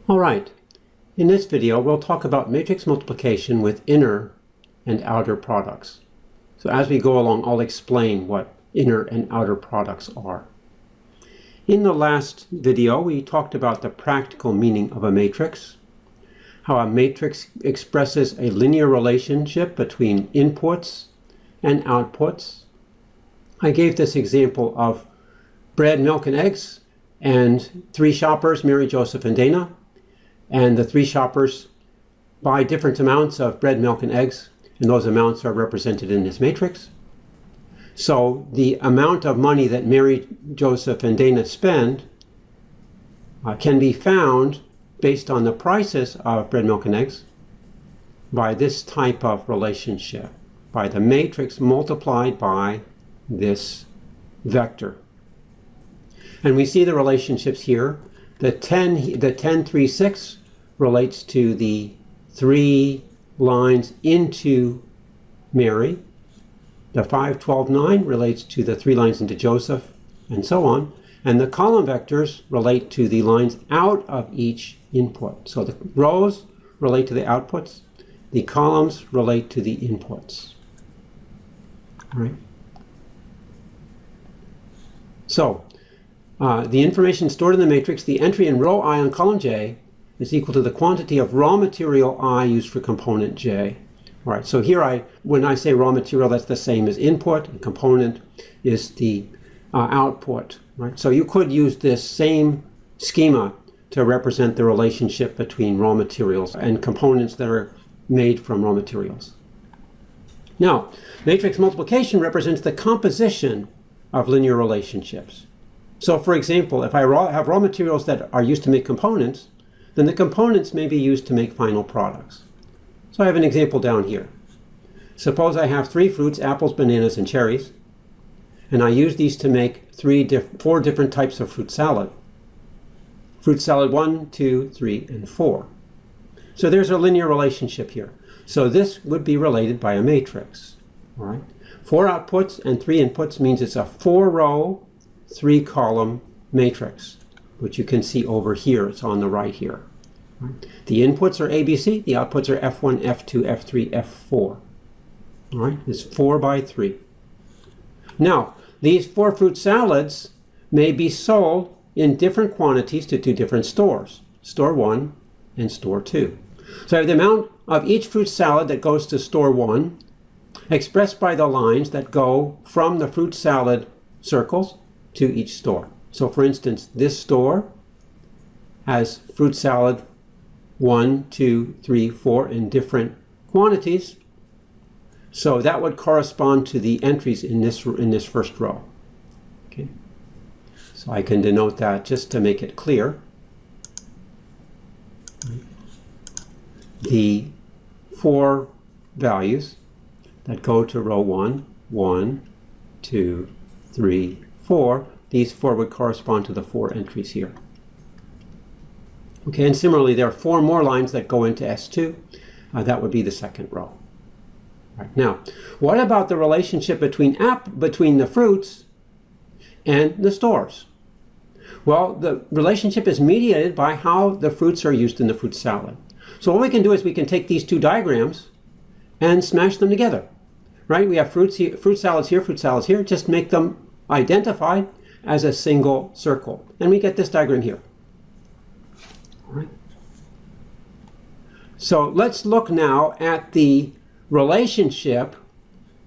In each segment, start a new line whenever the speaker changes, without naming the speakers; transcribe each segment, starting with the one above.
All right, in this video we'll talk about matrix multiplication with inner and outer products. So as we go along, I'll explain what inner and outer products are. In the last video we talked about the practical meaning of a matrix, how a matrix expresses a linear relationship between inputs and outputs. I gave this example of bread, milk, and eggs, and three shoppers, Mary, Joseph, and Dana. And the three shoppers buy different amounts of bread, milk, and eggs, and those amounts are represented in this matrix. So the amount of money that Mary, Joseph, and Dana spend can be found based on the prices of bread, milk, and eggs by this type of relationship, by the matrix multiplied by this vector. And we see the relationships here. The 10, 3, 6 relates to the three lines into Mary. The 5, 12, 9 relates to the three lines into Joseph, and so on. And the column vectors relate to the lines out of each input. So the rows relate to the outputs. The columns relate to the inputs. All right. So the information stored in the matrix, the entry in row I on column J is equal to the quantity of raw material I used for component J. All right, so here when I say raw material, that's the same as input, and component is the output. Right? So you could use this same schema to represent the relationship between raw materials and components that are made from raw materials. Now, matrix multiplication represents the composition of linear relationships. So for example, if I have raw materials that are used to make components, then the components may be used to make final products. So I have an example down here. Suppose I have three fruits, apples, bananas, and cherries, and I use these to make four different types of fruit salad. Fruit salad 1, 2, 3, and 4. So there's a linear relationship here. So this would be related by a matrix. All right? 4 outputs and 3 inputs means it's a 4-row, 3-column matrix, which you can see over here. It's on the right here. Right? The inputs are ABC, the outputs are F1, F2, F3, F4. All right? It's 4 by 3. Now, these 4 fruit salads may be sold in different quantities to 2 different stores, store 1 and store 2. So I have the amount of each fruit salad that goes to store 1 expressed by the lines that go from the fruit salad circles to each store. So for instance, this store has fruit salad 1, 2, 3, 4 in different quantities. So that would correspond to the entries in this first row. Okay. So I can denote that just to make it clear. The 4 values that go to row 1, 1, 2, 3, 4, these 4 would correspond to the 4 entries here. Okay, and similarly, there are 4 more lines that go into S2. That would be the second row. Right. Now, what about the relationship between the fruits and the stores? Well, the relationship is mediated by how the fruits are used in the fruit salad. So what we can do is we can take these 2 diagrams and smash them together. Right? We have fruit salads here, fruit salads here. Just make them identified as a single circle. And we get this diagram here. All right. So let's look now at the relationship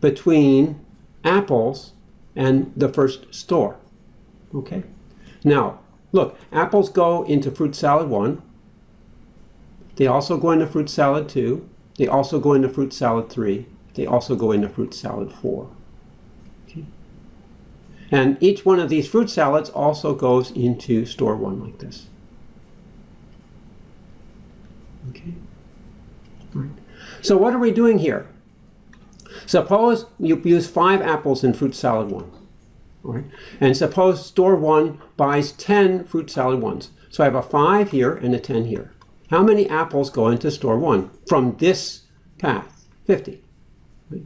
between apples and the first store. Okay. Now, look, apples go into fruit salad 1. They also go into fruit salad 2. They also go into fruit salad 3. They also go into fruit salad 4. Okay. And each one of these fruit salads also goes into store 1 like this. Okay. All right. So what are we doing here? Suppose you use 5 apples in fruit salad 1. All right. And suppose store 1 buys 10 fruit salad 1s. So I have a 5 here and a 10 here. How many apples go into store 1 from this path? 50. Right.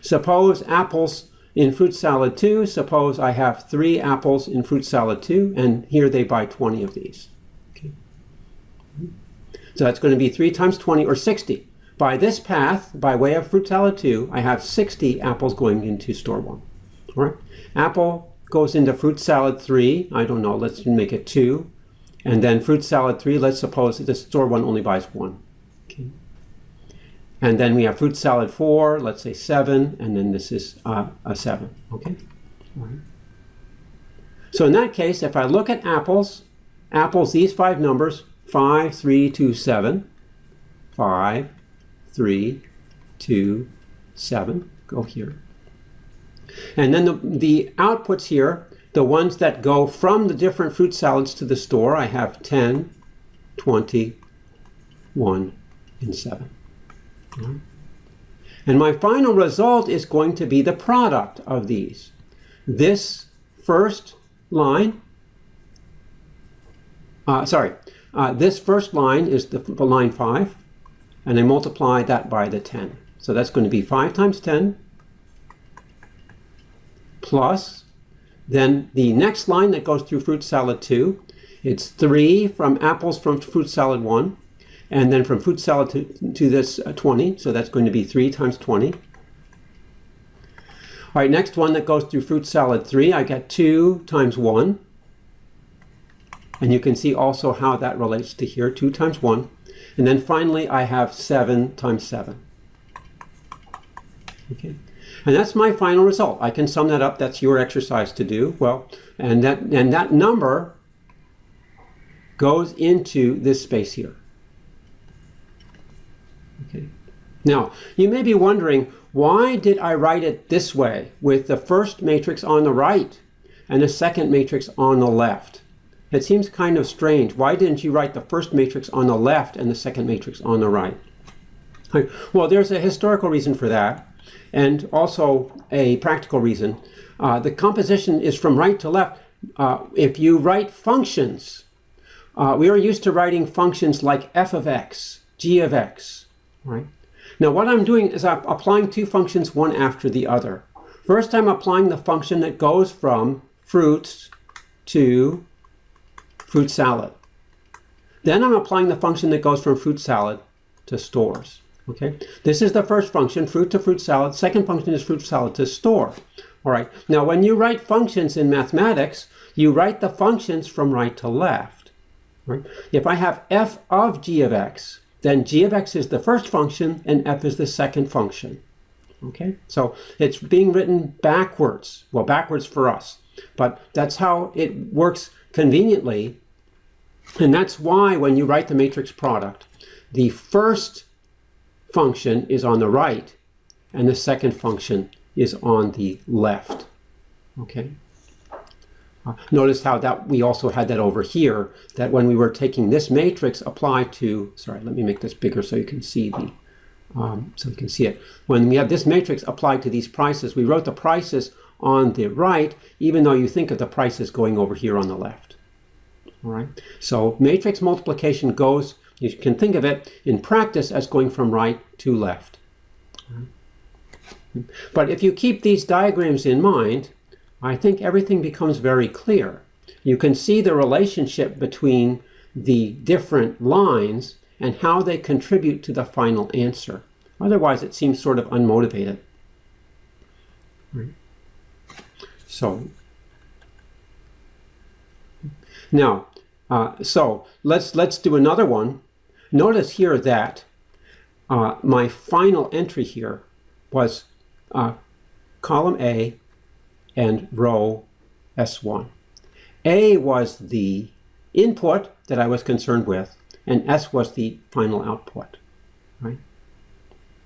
Suppose apples in fruit salad 2, suppose I have 3 apples in fruit salad 2, and here they buy 20 of these. Okay. So that's going to be 3 times 20, or 60. By this path, by way of fruit salad 2, I have 60 apples going into store 1. All right. Apple goes into fruit salad 3. I don't know, let's make it 2. And then fruit salad 3, let's suppose that the store 1 only buys 1. Okay. And then we have fruit salad 4, let's say 7, and then this is a 7. Okay. All right. So in that case, if I look at apples, these 5 numbers, 5, 3, 2, 7, 5, 3, 2, 7, go here. And then the outputs here, the ones that go from the different fruit salads to the store, I have 10, 20, 1, and 7. Right. And my final result is going to be the product of these. This first line, this first line is the line 5, and I multiply that by the 10. So that's going to be 5 times 10 plus, then the next line that goes through fruit salad 2, it's 3 from apples from fruit salad 1, and then from fruit salad to this 20, so that's going to be 3 times 20. All right, next one that goes through fruit salad 3, I get 2 times 1. And you can see also how that relates to here, 2 times 1. And then finally, I have 7 times 7. Okay, and that's my final result. I can sum that up. That's your exercise to do. Well, and that number goes into this space here. Okay. Now, you may be wondering, why did I write it this way with the first matrix on the right and the second matrix on the left? It seems kind of strange. Why didn't you write the first matrix on the left and the second matrix on the right? Well, there's a historical reason for that, and also a practical reason. The composition is from right to left. If you write functions, we are used to writing functions like f of x, g of x, right? Now what I'm doing is I'm applying 2 functions one after the other. First, I'm applying the function that goes from fruits to fruit salad. Then I'm applying the function that goes from fruit salad to stores. Okay, this is the first function, fruit to fruit salad. Second function is fruit salad to store. All right, now when you write functions in mathematics, you write the functions from right to left. Right? If I have f of g of x, then g of x is the first function and f is the second function. Okay, so it's being written backwards. Well, backwards for us, but that's how it works conveniently. And that's why when you write the matrix product, the first function is on the right and the second function is on the left. Okay. Notice how that we also had that over here, that when we were taking this matrix applied to, sorry, let me make this bigger so you can see the, it. When we have this matrix applied to these prices, we wrote the prices on the right, even though you think of the prices going over here on the left. All right. So matrix multiplication goes, you can think of it in practice as going from right to left. But if you keep these diagrams in mind, I think everything becomes very clear. You can see the relationship between the different lines and how they contribute to the final answer. Otherwise, it seems sort of unmotivated. Right. So now, let's do another one. Notice here that my final entry here was column A and row S1. A was the input that I was concerned with, and S was the final output, right?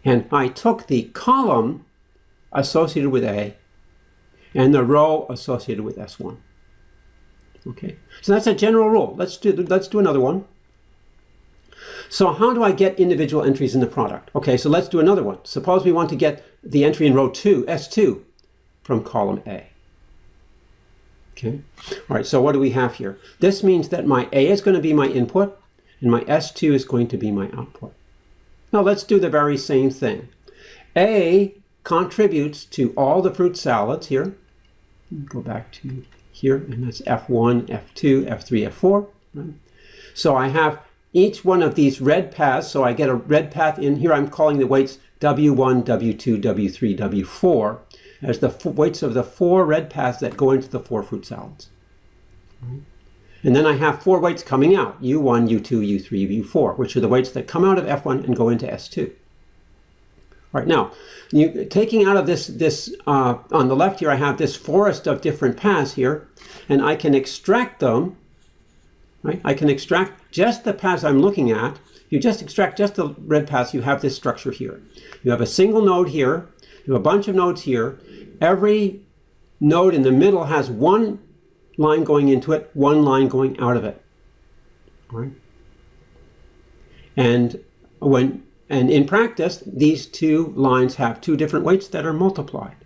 And I took the column associated with A and the row associated with S1. Okay, so that's a general rule. Let's do another one. So how do I get individual entries in the product? Okay, so let's do another one. Suppose we want to get the entry in row 2, S2, from column A. Okay, all right, so what do we have here? This means that my A is going to be my input, and my S2 is going to be my output. Now let's do the very same thing. A contributes to all the fruit salads here. Go back to here, and that's F1, F2, F3, F4. Right? So I have each one of these red paths, so I get a red path in here, I'm calling the weights W1, W2, W3, W4, as the weights of the 4 red paths that go into the 4 fruit salads. And then I have 4 weights coming out, U1, U2, U3, U4, which are the weights that come out of F1 and go into S2. All right, now, taking out of this on the left here, I have this forest of different paths here, and I can extract them, right? I can extract just the paths I'm looking at. If you just extract just the red paths, you have this structure here. You have a single node here, you have a bunch of nodes here. Every node in the middle has one line going into it, one line going out of it. All right? And in practice, these 2 lines have 2 different weights that are multiplied.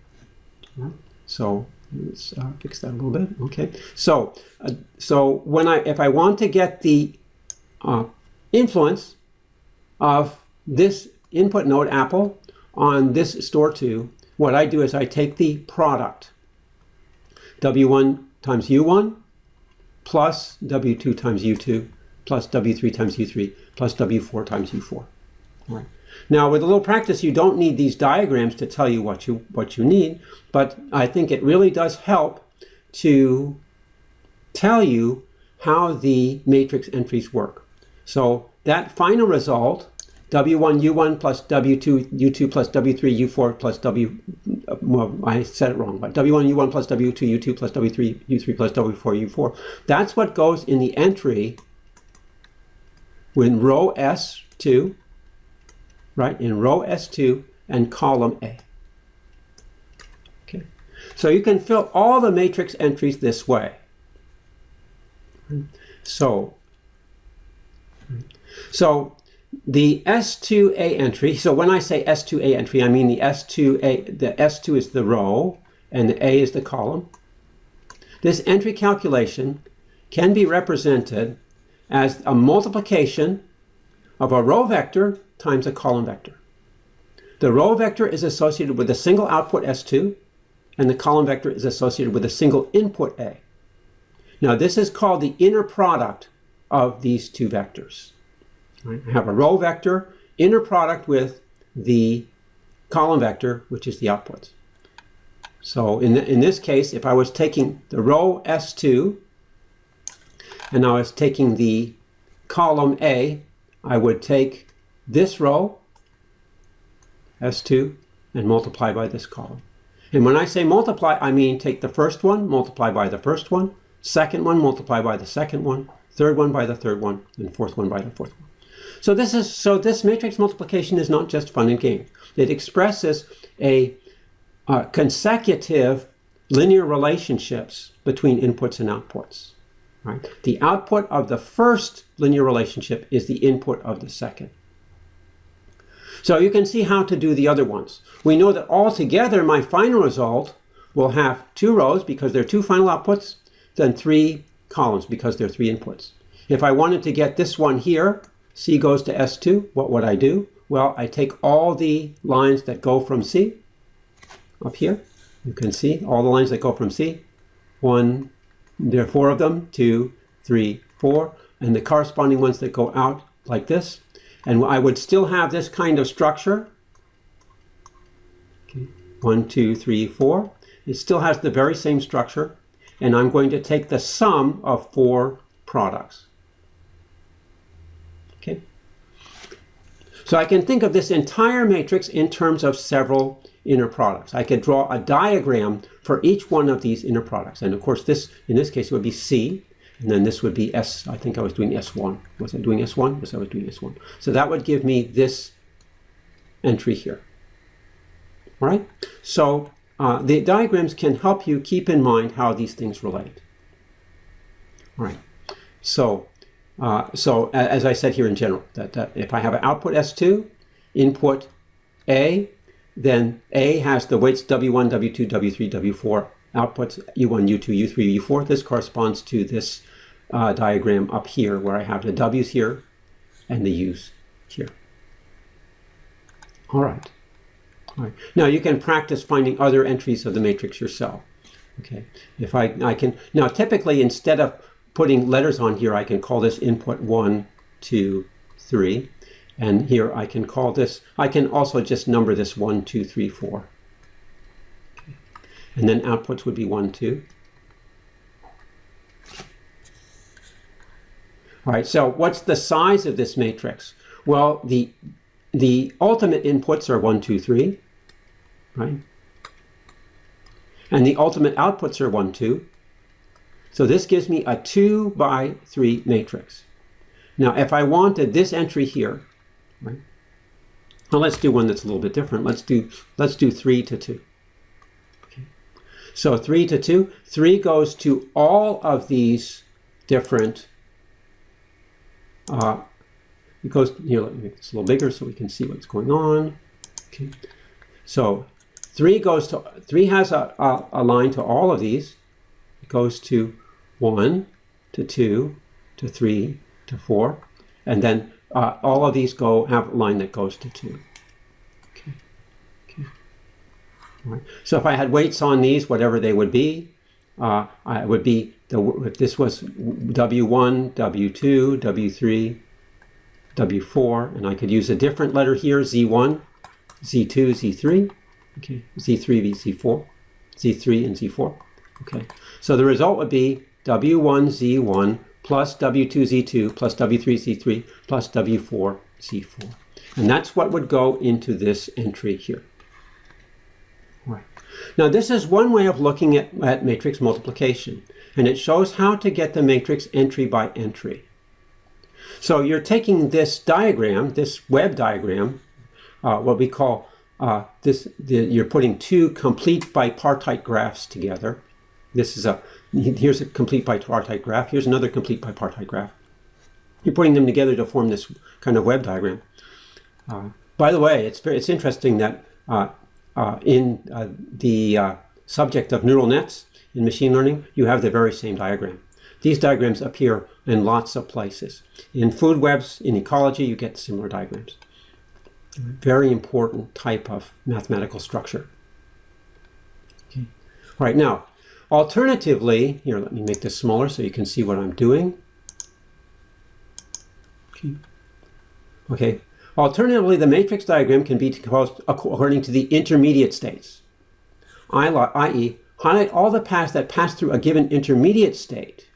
All right? So let's fix that a little bit. Okay. So if I want to get the influence of this input node Apple on this store2, what I do is I take the product, W1 times U1 plus W2 times U2 plus W3 times U3 plus W4 times U4. All right. Now, with a little practice, you don't need these diagrams to tell you what you need, but I think it really does help to tell you how the matrix entries work. So that final result, W1, U1 plus W2, U2 plus W3, U4 plus well, I said it wrong, but W1, U1 plus W2, U2 plus W3, U3 plus W4, U4. That's what goes in the entry in row S2, right? In row S2 and column A. Okay. So you can fill all the matrix entries this way. So the S2A entry, so when I say S2A entry, I mean the S2A, the S2 is the row and the A is the column. This entry calculation can be represented as a multiplication of a row vector times a column vector. The row vector is associated with a single output S2, and the column vector is associated with a single input A. Now this is called the inner product of these 2 vectors. Right? I have a row vector, inner product with the column vector, which is the outputs. So in this case, if I was taking the row S2 and I was taking the column A, I would take this row, S2, and multiply by this column. And when I say multiply, I mean take the first one, multiply by the first one, second one, multiply by the second one, third one by the third one, and fourth one by the fourth one. So this matrix multiplication is not just fun and games. It expresses a consecutive linear relationships between inputs and outputs. Right? The output of the first linear relationship is the input of the second. So you can see how to do the other ones. We know that altogether my final result will have 2 rows because there are 2 final outputs, then 3 columns because there are 3 inputs. If I wanted to get this one here, C goes to S2, what would I do? Well, I take all the lines that go from C up here. You can see all the lines that go from C. There are 4 of them, 2, 3, 4, and the corresponding ones that go out like this. And I would still have this kind of structure. Okay. 1, 2, 3, 4. It still has the very same structure. And I'm going to take the sum of 4 products. Okay. So I can think of this entire matrix in terms of several inner products. I could draw a diagram for each one of these inner products. And of course, this in this case would be C. And then this would be S. I think I was doing S1. Was I doing S1? Yes, I was doing S1. So that would give me this entry here. All right? So the diagrams can help you keep in mind how these things relate. All right. So as I said here in general, that if I have an output S2, input A, then A has the weights W1, W2, W3, W4, outputs U1, U2, U3, U4. This corresponds to this diagram up here where I have the W's here and the U's here. All right. All right. Now you can practice finding other entries of the matrix yourself. Okay. If I can, now typically instead of putting letters on here, I can call this input 1, 2, 3. And here I can call this, I can also just number this 1, 2, 3, 4. Okay. And then outputs would be 1, 2. All right, so what's the size of this matrix? Well, the ultimate inputs are 1, 2, 3, right? And the ultimate outputs are 1, 2. So this gives me a 2 by 3 matrix. Now, if I wanted this entry here, right? Well, let's do one that's a little bit different. Let's do 3 to 2. Okay. So 3 to 2, 3 goes to all of these different. It goes here. Let me make this a little bigger so we can see what's going on. Okay. So 3 has a line to all of these. It goes to 1 to 2 to 3 to 4, and then all of these have a line that goes to 2. Okay. Okay. All right. So if I had weights on these, whatever they would be, it would be if this was W1, W2, W3, W4, and I could use a different letter here, Z1, Z2, Z3, okay, Z3, Z4, Z3, and Z4. Okay, so the result would be W1, Z1 plus W2, Z2 plus W3, Z3 plus W4, Z4. And that's what would go into this entry here. All right. Now this is one way of looking at matrix multiplication, and it shows how to get the matrix entry by entry. So you're taking this diagram, this web diagram, what we call you're putting two complete bipartite graphs together. Here's a complete bipartite graph. Here's another complete bipartite graph. You're putting them together to form this kind of web diagram. By the way, it's interesting that in the subject of neural nets in machine learning, you have the very same diagram. These diagrams appear in lots of places. In food webs, in ecology, you get similar diagrams. Very important type of mathematical structure. Okay. All right, now, alternatively, here, let me make this smaller so you can see what I'm doing. Okay. Okay. Alternatively, the matrix diagram can be decomposed according to the intermediate states, i.e., highlight all the paths that pass through a given intermediate state.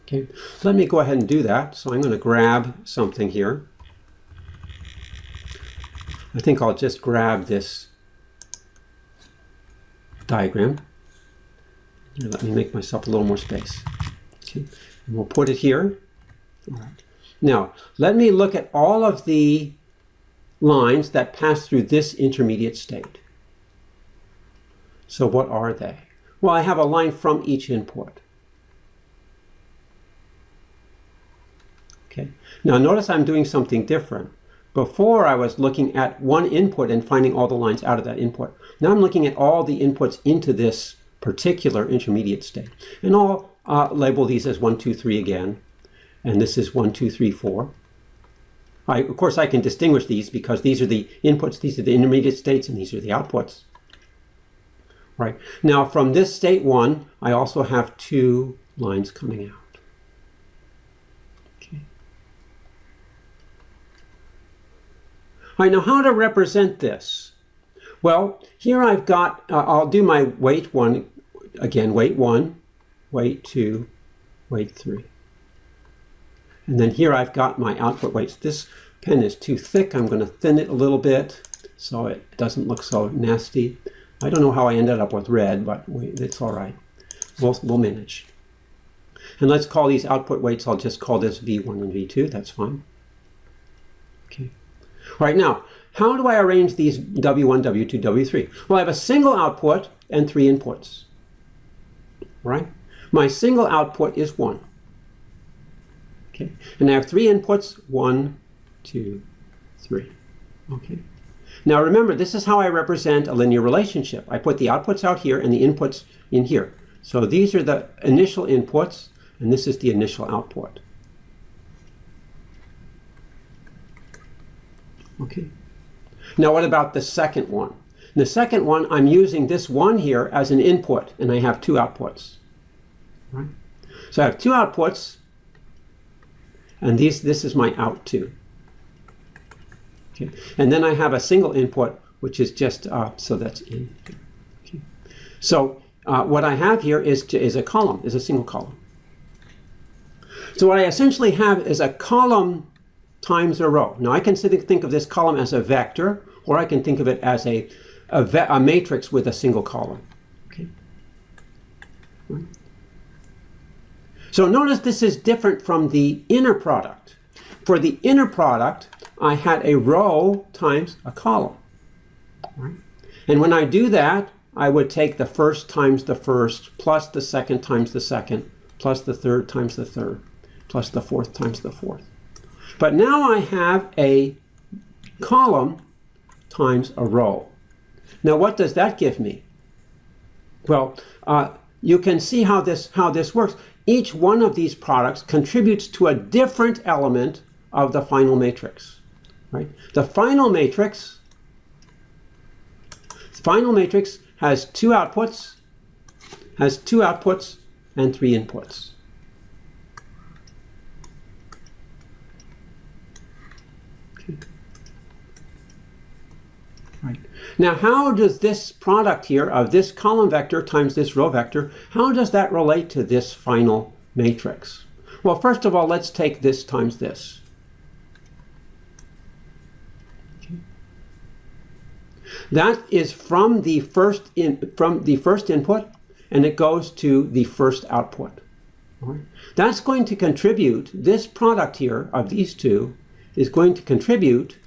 Okay, so let me go ahead and do that. So I'm going to grab something here. I think I'll just grab this diagram. Here, let me make myself a little more space. Okay, and we'll put it here. All right. Now, let me look at all of the lines that pass through this intermediate state. So what are they? Well, I have a line from each input. Okay. Now notice I'm doing something different. Before I was looking at one input and finding all the lines out of that input. Now I'm looking at all the inputs into this particular intermediate state. And I'll label these as 1, 2, 3 again. And this is 1, 2, 3, 4. Of course, I can distinguish these because these are the inputs, these are the intermediate states, and these are the outputs. Right. Now from this state 1, I also have 2 lines coming out. Okay. All right, now how to represent this? Well, here I've got, I'll do my weight 1, again, weight 1, weight 2, weight 3. And then here I've got my output weights. This pen is too thick. I'm going to thin it a little bit so it doesn't look so nasty. I don't know how I ended up with red, but it's all right. We'll manage. And let's call these output weights. I'll just call this V1 and V2. That's fine. Okay. All right, now, how do I arrange these W1, W2, W3? Well, I have a single output and 3 inputs. Right? My single output is 1. Okay. And I have 3 inputs, 1, 2, 3. Okay. Now remember, this is how I represent a linear relationship. I put the outputs out here and the inputs in here. So these are the initial inputs, and this is the initial output. Okay. Now what about the second one? In the second one, I'm using this 1 here as an input, and I have 2 outputs. Right? So I have 2 outputs, And this is my out 2. Okay. And then I have a single input, which is just so that's in. Okay. So what I have here is a column, is a single column. So what I essentially have is a column times a row. Now I can think of this column as a vector, or I can think of it as a matrix with a single column. Okay. Right. So notice this is different from the inner product. For the inner product, I had a row times a column. Right? And when I do that, I would take the first times the first, plus the second times the second, plus the third times the third, plus the fourth times the fourth. But now I have a column times a row. Now what does that give me? Well, you can see how this works. Each one of these products contributes to a different element of the final matrix. Right? The final matrix has two outputs and 3 inputs. Okay. Right. Now, how does this product here of this column vector times this row vector, how does that relate to this final matrix? Well, first of all, let's take this times this. Okay. That is from the first input, and it goes to the first output. All right. That's going to contribute, this product here of these two is going to contribute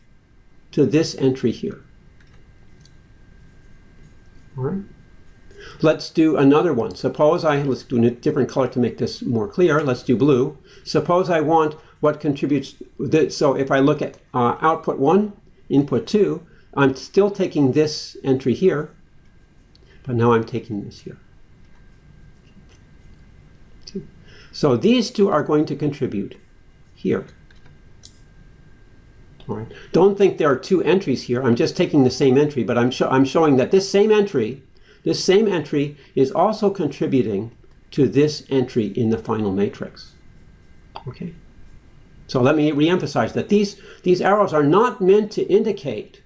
to this entry here. All right. Let's do another one. Let's do a different color to make this more clear. Let's do blue. Suppose I want what contributes, so if I look at output 1, input 2, I'm still taking this entry here, but now I'm taking this here. So these two are going to contribute here. All right. Don't think there are 2 entries here. I'm just taking the same entry, but I'm showing that this same entry is also contributing to this entry in the final matrix. Okay. So let me reemphasize that these arrows are not meant to indicate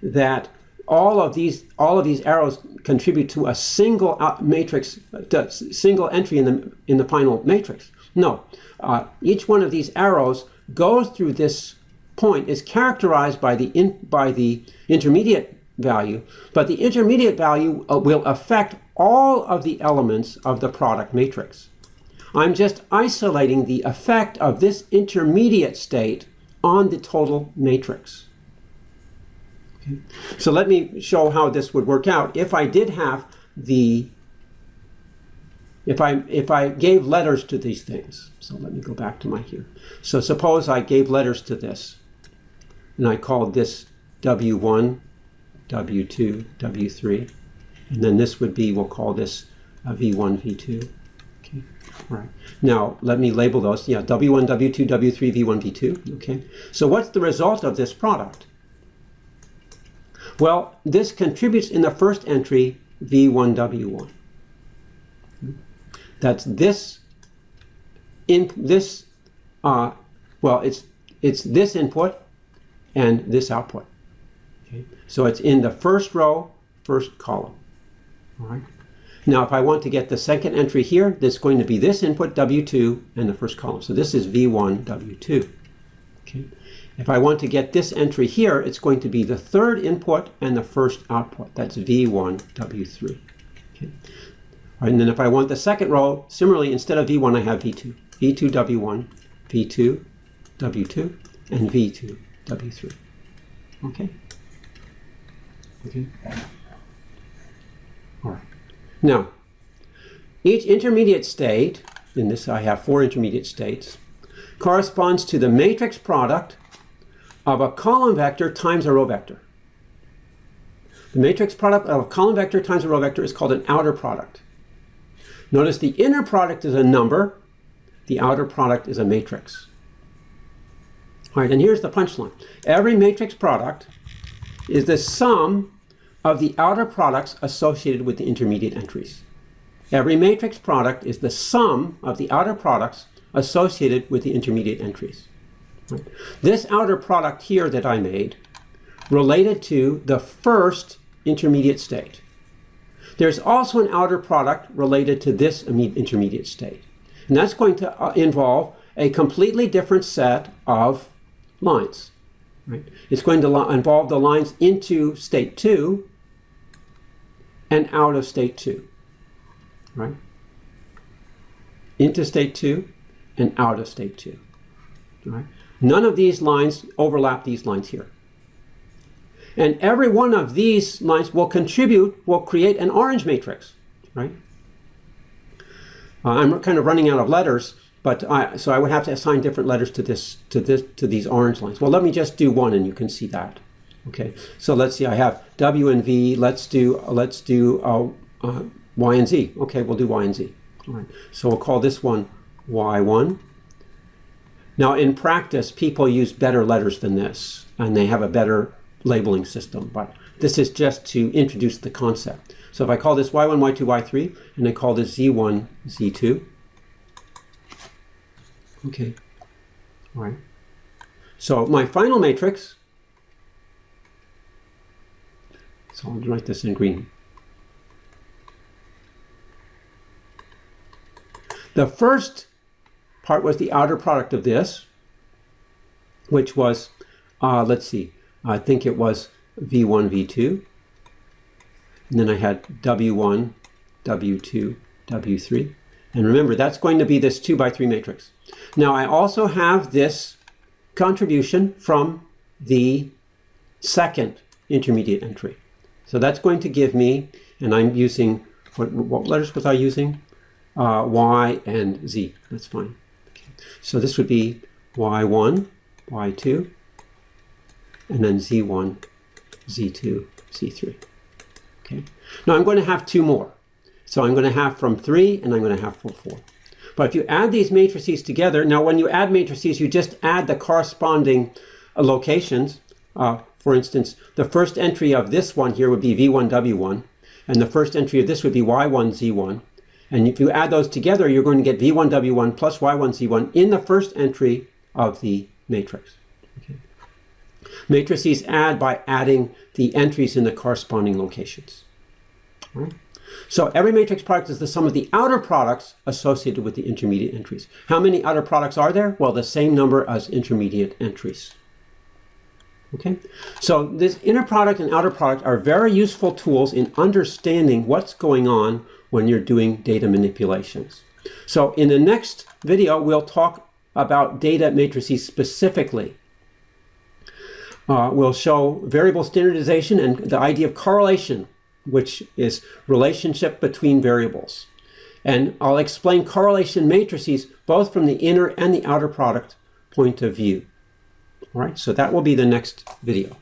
that all of these arrows contribute to a single matrix, single entry in the final matrix. No, each one of these arrows goes through this point, is characterized by the intermediate value, but the intermediate value will affect all of the elements of the product matrix. I'm just isolating the effect of this intermediate state on the total matrix. Okay. So let me show how this would work out. If I did have if I gave letters to these things, so let me go back to my here. So suppose I gave letters to this, and I called this W1, W2, W3, and then this would be, we'll call this V1, V2. Okay, all right. Now let me label those. Yeah, W1, W2, W3, V1, V2. Okay. So what's the result of this product? Well, this contributes in the first entry, V1, W1. That's this well, it's this input and this output. Okay. So it's in the first row, first column. All right. Now, if I want to get the second entry here, this is going to be this input, W2, and the first column. So this is V1, W2. Okay. If I want to get this entry here, it's going to be the third input and the first output. That's V1, W3. Okay. All right, and then if I want the second row, similarly, instead of V1, I have V2. V2, W1, V2, W2, and V2, W3. Okay? Okay. All right. Now, each intermediate state, in this I have 4 intermediate states, corresponds to the matrix product of a column vector times a row vector. The matrix product of a column vector times a row vector is called an outer product. Notice the inner product is a number, the outer product is a matrix. All right, and here's the punchline. Every matrix product is the sum of the outer products associated with the intermediate entries. Every matrix product is the sum of the outer products associated with the intermediate entries. Right? This outer product here that I made related to the first intermediate state. There's also an outer product related to this intermediate state. And that's going to involve a completely different set of lines. Right? It's going to involve the lines into state 2 and out of state 2. Right? Into state 2 and out of state 2. Right? None of these lines overlap these lines here. And every one of these lines will create an orange matrix, right? I'm kind of running out of letters, but so I would have to assign different letters to these orange lines. Well, let me just do one, and you can see that. Okay, so let's see. I have W and V. Let's do Y and Z. Okay, we'll do Y and Z. All right. So we'll call this one Y1. Now, in practice, people use better letters than this, and they have a better labeling system, but this is just to introduce the concept. So if I call this Y1, Y2, Y3, and I call this Z1, Z2. Okay, all right. So my final matrix, so I'll write this in green. The first part was the outer product of this, which was, let's see, I think it was V1, V2. And then I had W1, W2, W3. And remember, that's going to be this 2 by 3 matrix. Now, I also have this contribution from the second intermediate entry. So that's going to give me, and I'm using, what letters was I using? Y and Z. That's fine. Okay. So this would be Y1, Y2, and then Z1, Z2, Z3. Okay. Now I'm going to have 2 more. So I'm going to have from 3 and I'm going to have from 4. But if you add these matrices together, now when you add matrices, you just add the corresponding locations. For instance, the first entry of this one here would be V1, W1, and the first entry of this would be Y1, Z1. And if you add those together, you're going to get V1, W1 plus Y1, Z1 in the first entry of the matrix. Okay. Matrices add by adding the entries in the corresponding locations. All right. So every matrix product is the sum of the outer products associated with the intermediate entries. How many outer products are there? Well, the same number as intermediate entries. Okay. So this inner product and outer product are very useful tools in understanding what's going on when you're doing data manipulations. So in the next video, we'll talk about data matrices specifically. We'll show variable standardization and the idea of correlation, which is relationship between variables. And I'll explain correlation matrices both from the inner and the outer product point of view. All right, so that will be the next video.